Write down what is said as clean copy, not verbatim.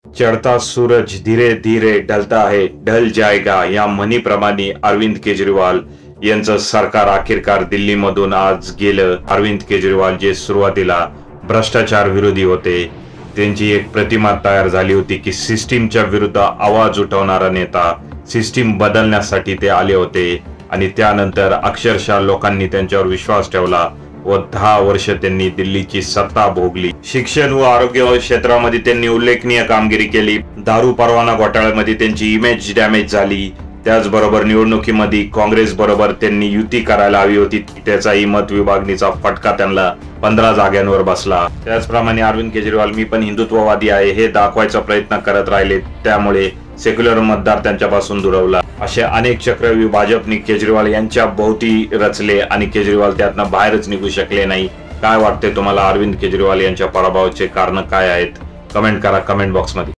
चढ़ता सूरज धीरे धीरे ढलता है, ढल जाएगा या म्हणीप्रमाणे अरविंद केजरीवाल यांचं सरकार अखेरकार दिल्लीमधून आज गेलं। अरविंद केजरीवाल जे सुरुवातीला भ्रष्टाचार विरोधी होते, त्यांची एक प्रतिमा तयार झाली होती की सिस्टीमच्या विरुद्ध आवाज उठवणारा नेता, सिस्टीम बदलण्यासाठी ते आले होते आणि त्यानंतर अक्षरशः लोकांनी त्यांच्यावर विश्वास ठेवला व 10 वर्ष त्यांनी दिल्लीची सत्ता भोगली। शिक्षण व आरोग्य क्षेत्रामध्ये त्यांनी उल्लेखनीय कामगिरी केली। दारू परवाना घोटाळ्यामध्ये त्यांची इमेज डॅमेज झाली। त्याचबरोबर निवडणुकीमध्ये काँग्रेस बरोबर त्यांनी युती करायला हवी होती, त्याचाही मत विभागणीचा फटका त्यांना 15 जागांवर बसला। त्याचप्रमाणे अरविंद केजरीवाल मी पण हिंदुत्ववादी आहे हे दाखवायचा प्रयत्न करत राहिले, त्यामुळे सेक्युलर मतदार त्यांच्यापासून दुरावला। असे अनेक चक्रव्यूह भाजपने केजरीवाल यांच्या भोवती रचले आणि केजरीवाल त्यातनं बाहेरच निघू शकले नाही। काय वाटते तुम्हाला अरविंद केजरीवाल यांच्या पराभवाचे कारण काय आहेत? कमेंट करा कमेंट बॉक्स मध्ये।